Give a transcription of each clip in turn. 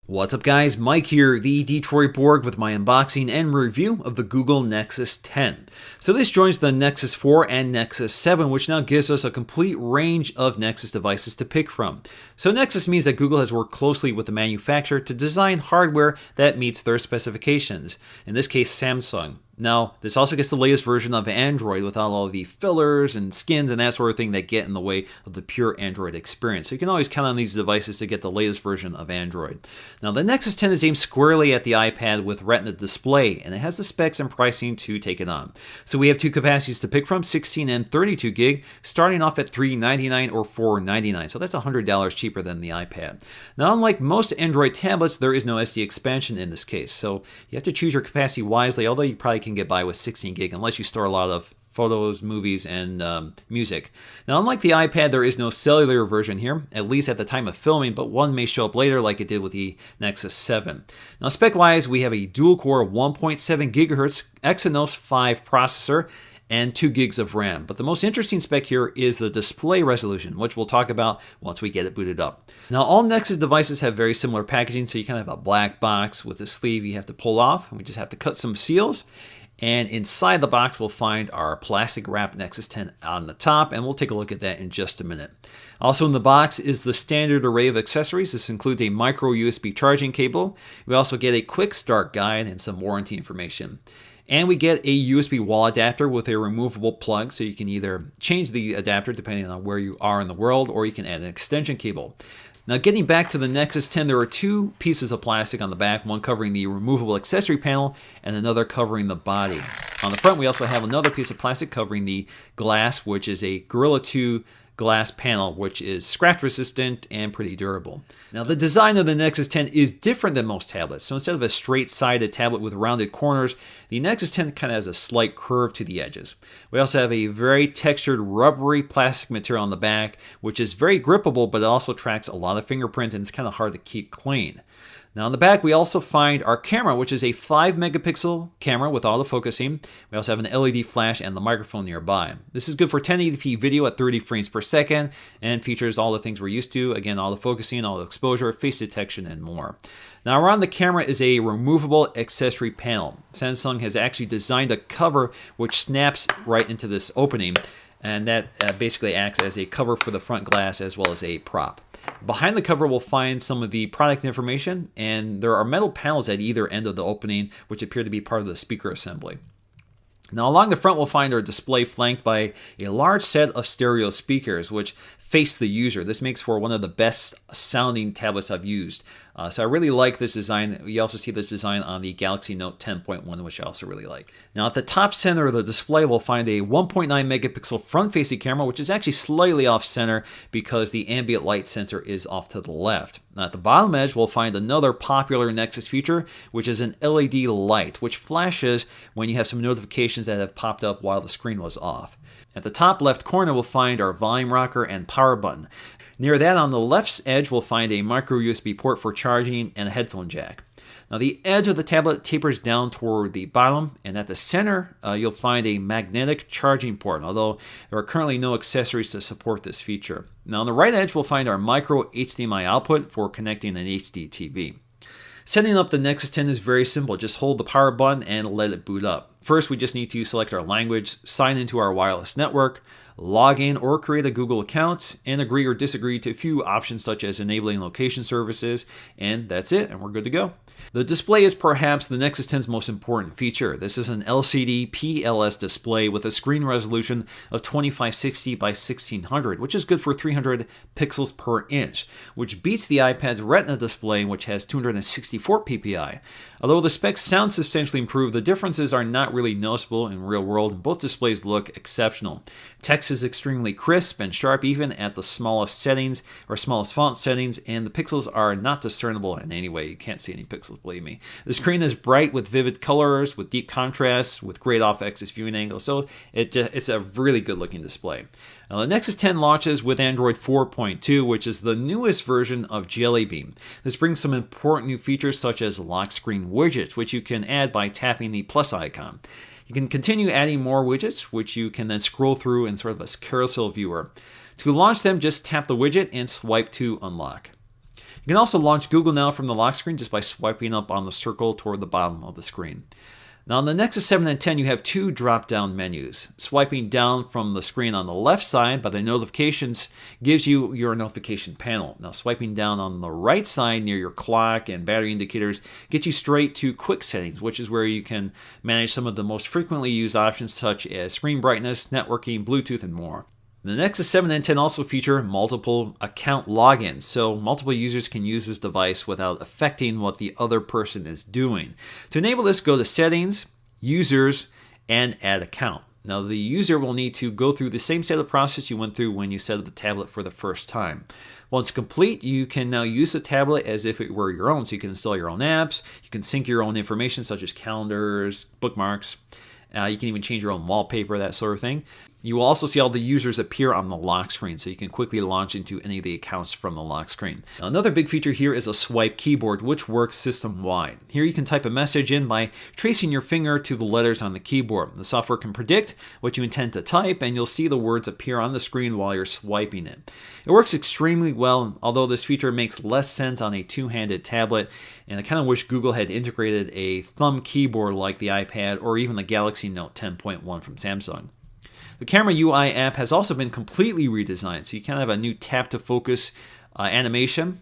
What's up guys, Mike here, the Detroit Borg with my unboxing and review of the Google Nexus 10. So this joins the Nexus 4 and Nexus 7, which now gives us a complete range of Nexus devices to pick from. So Nexus means that Google has worked closely with the manufacturer to design hardware that meets their specifications, in this case Samsung. Now, this also gets the latest version of Android without all the fillers and skins and that sort of thing that get in the way of the pure Android experience. So you can always count on these devices to get the latest version of Android. Now, the Nexus 10 is aimed squarely at the iPad with Retina display, and it has the specs and pricing to take it on. So we have two capacities to pick from, 16 and 32 gig, starting off at $399 or $499. So that's $100 cheaper than the iPad. Now, unlike most Android tablets, there is no SD expansion in this case. So you have to choose your capacity wisely, although you probably can get by with 16 gig unless you store a lot of photos, movies, and music. Now, unlike the iPad, there is no cellular version here, at least at the time of filming, but one may show up later like it did with the Nexus 7. Now, spec-wise, we have a dual-core 1.7 gigahertz Exynos 5 processor and 2 gigs of RAM. But the most interesting spec here is the display resolution, which we'll talk about once we get it booted up. Now, all Nexus devices have very similar packaging, so you kind of have a black box with a sleeve you have to pull off, and we just have to cut some seals. And inside the box, we'll find our plastic wrapped Nexus 10 on the top, and we'll take a look at that in just a minute. Also in the box is the standard array of accessories. This includes a micro USB charging cable. We also get a quick start guide and some warranty information. And we get a USB wall adapter with a removable plug, so you can either change the adapter depending on where you are in the world, or you can add an extension cable. Now, getting back to the Nexus 10, there are two pieces of plastic on the back, one covering the removable accessory panel and another covering the body. On the front, we also have another piece of plastic covering the glass, which is a Gorilla 2 glass panel, which is scratch resistant and pretty durable. Now, the design of the Nexus 10 is different than most tablets. So instead of a straight-sided tablet with rounded corners, the Nexus 10 kind of has a slight curve to the edges. We also have a very textured rubbery plastic material on the back, which is very grippable, but it also tracks a lot of fingerprints and it's kind of hard to keep clean. Now on the back, we also find our camera, which is a 5 megapixel camera with autofocusing. We also have an LED flash and the microphone nearby. This is good for 1080p video at 30 frames per second and features all the things we're used to. Again, autofocusing, auto exposure, face detection, and more. Now around the camera is a removable accessory panel. Samsung has actually designed a cover which snaps right into this opening, and that basically acts as a cover for the front glass as well as a prop. Behind the cover, we'll find some of the product information, and there are metal panels at either end of the opening, which appear to be part of the speaker assembly. Now, along the front, we'll find our display flanked by a large set of stereo speakers, which face the user. This makes for one of the best sounding tablets I've used. So I really like this design. You also see this design on the Galaxy Note 10.1, which I also really like. Now, at the top center of the display, we'll find a 1.9 megapixel front-facing camera, which is actually slightly off-center because the ambient light sensor is off to the left. Now, at the bottom edge, we'll find another popular Nexus feature, which is an LED light, which flashes when you have some notifications that have popped up while the screen was off. At the top left corner, we'll find our volume rocker and power button. Near that, on the left edge, we'll find a micro USB port for charging and a headphone jack. Now, the edge of the tablet tapers down toward the bottom, and at the center, you'll find a magnetic charging port, although there are currently no accessories to support this feature. Now, on the right edge, we'll find our micro HDMI output for connecting an HD TV. Setting up the Nexus 10 is very simple. Just hold the power button and let it boot up. First, we just need to select our language, sign into our wireless network, log in or create a Google account, and agree or disagree to a few options such as enabling location services, and that's it, and we're good to go. The display is perhaps the Nexus 10's most important feature. This is an LCD PLS display with a screen resolution of 2560 by 1600, which is good for 300 pixels per inch, which beats the iPad's Retina display, which has 264 ppi. Although the specs sound substantially improved, the differences are not really noticeable in real world, and both displays look exceptional. Text is extremely crisp and sharp even at the smallest settings or smallest font settings, and the pixels are not discernible in any way. You can't see any pixels, believe me. The screen is bright with vivid colors, with deep contrasts, with great off-axis viewing angles, so it's a really good looking display. Now, the Nexus 10 launches with Android 4.2, which is the newest version of Jelly Bean. This brings some important new features such as lock screen widgets, which you can add by tapping the plus icon. You can continue adding more widgets, which you can then scroll through in sort of a carousel viewer. To launch them, just tap the widget and swipe to unlock. You can also launch Google Now from the lock screen just by swiping up on the circle toward the bottom of the screen. Now on the Nexus 7 and 10, you have two drop-down menus. Swiping down from the screen on the left side by the notifications gives you your notification panel. Now swiping down on the right side near your clock and battery indicators gets you straight to quick settings, which is where you can manage some of the most frequently used options such as screen brightness, networking, Bluetooth, and more. The Nexus 7 and 10 also feature multiple account logins, so multiple users can use this device without affecting what the other person is doing. To enable this, go to Settings, Users, and Add Account. Now the user will need to go through the same setup process you went through when you set up the tablet for the first time. Once complete, you can now use the tablet as if it were your own, so you can install your own apps, you can sync your own information such as calendars, bookmarks, you can even change your own wallpaper, that sort of thing. You will also see all the users appear on the lock screen, so you can quickly launch into any of the accounts from the lock screen. Now, another big feature here is a swipe keyboard, which works system-wide. Here you can type a message in by tracing your finger to the letters on the keyboard. The software can predict what you intend to type, and you'll see the words appear on the screen while you're swiping it. It works extremely well, although this feature makes less sense on a two-handed tablet, and I kind of wish Google had integrated a thumb keyboard like the iPad or even the Galaxy Note 10.1 from Samsung. The Camera UI app has also been completely redesigned, so you kind of have a new tap to focus animation.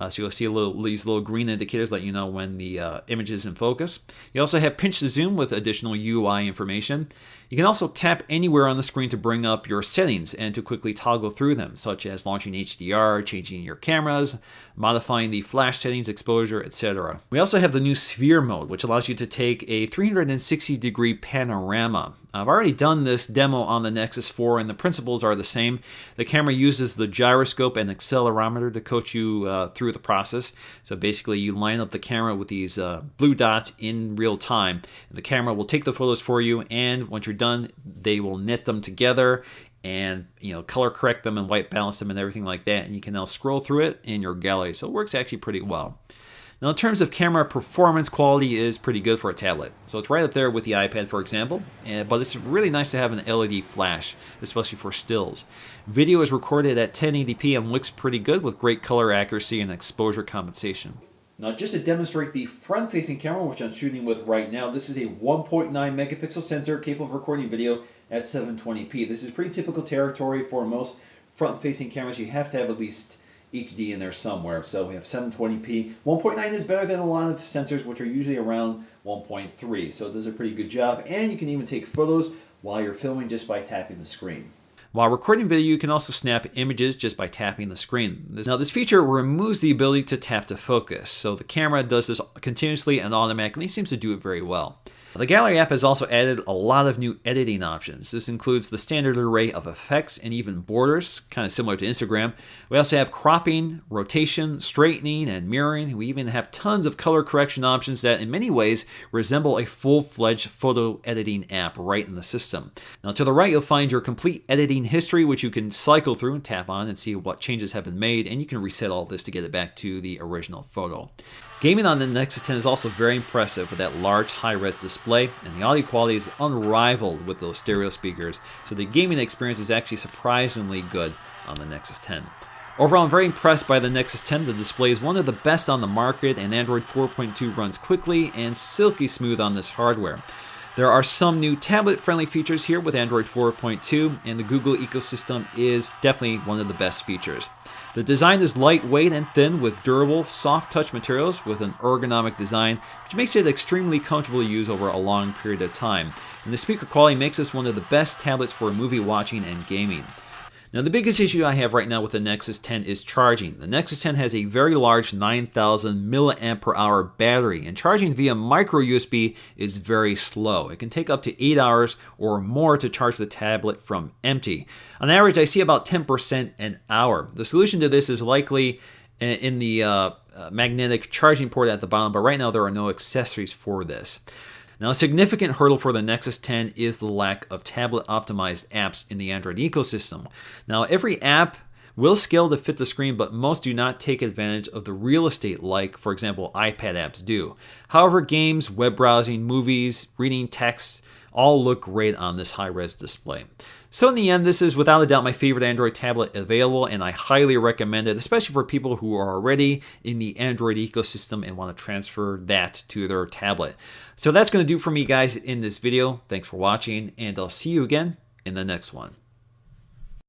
So you'll see these little green indicators let you know when the image is in focus. You also have pinch to zoom with additional UI information. You can also tap anywhere on the screen to bring up your settings and to quickly toggle through them, such as launching HDR, changing your cameras, modifying the flash settings, exposure, etc. We also have the new sphere mode, which allows you to take a 360-degree panorama. I've already done this demo on the Nexus 4, and the principles are the same. The camera uses the gyroscope and accelerometer to coach you through the process. So basically, you line up the camera with these blue dots in real time, and the camera will take the photos for you, and once you're done, they will knit them together and color correct them and white balance them and everything like that, and you can now scroll through it in your gallery. So it works actually pretty well. Now in terms of camera performance, quality is pretty good for a tablet. So it's right up there with the iPad, for example, but it's really nice to have an LED flash, especially for stills. Video is recorded at 1080p and looks pretty good with great color accuracy and exposure compensation. Now just to demonstrate the front-facing camera, which I'm shooting with right now, this is a 1.9 megapixel sensor capable of recording video at 720p. This is pretty typical territory for most front-facing cameras. You have to have at least HD in there somewhere. So we have 720p. 1.9 is better than a lot of sensors, which are usually around 1.3. So it does a pretty good job. And you can even take photos while you're filming just by tapping the screen. While recording video, you can also snap images just by tapping the screen. Now this feature removes the ability to tap to focus, so the camera does this continuously and automatically. It seems to do it very well. The Gallery app has also added a lot of new editing options. This includes the standard array of effects and even borders, kind of similar to Instagram. We also have cropping, rotation, straightening, and mirroring. We even have tons of color correction options that in many ways resemble a full-fledged photo editing app right in the system. Now to the right, you'll find your complete editing history, which you can cycle through and tap on and see what changes have been made, and you can reset all this to get it back to the original photo. Gaming on the Nexus 10 is also very impressive with that large high-res display, and the audio quality is unrivaled with those stereo speakers, so the gaming experience is actually surprisingly good on the Nexus 10. Overall, I'm very impressed by the Nexus 10. The display is one of the best on the market, and Android 4.2 runs quickly and silky smooth on this hardware. There are some new tablet-friendly features here with Android 4.2, and the Google ecosystem is definitely one of the best features. The design is lightweight and thin with durable, soft-touch materials with an ergonomic design, which makes it extremely comfortable to use over a long period of time. And the speaker quality makes this one of the best tablets for movie watching and gaming. Now the biggest issue I have right now with the Nexus 10 is charging. The Nexus 10 has a very large 9,000 milliamp per hour battery, and charging via micro USB is very slow. It can take up to 8 hours or more to charge the tablet from empty. On average, I see about 10% an hour. The solution to this is likely in the magnetic charging port at the bottom, but right now there are no accessories for this. Now, a significant hurdle for the Nexus 10 is the lack of tablet-optimized apps in the Android ecosystem. Now, every app will scale to fit the screen, but most do not take advantage of the real estate like, for example, iPad apps do. However, games, web browsing, movies, reading text, all look great on this high-res display. So in the end, this is without a doubt my favorite Android tablet available, and I highly recommend it, especially for people who are already in the Android ecosystem and want to transfer that to their tablet. So that's going to do for me, guys, in this video. Thanks for watching, and I'll see you again in the next one.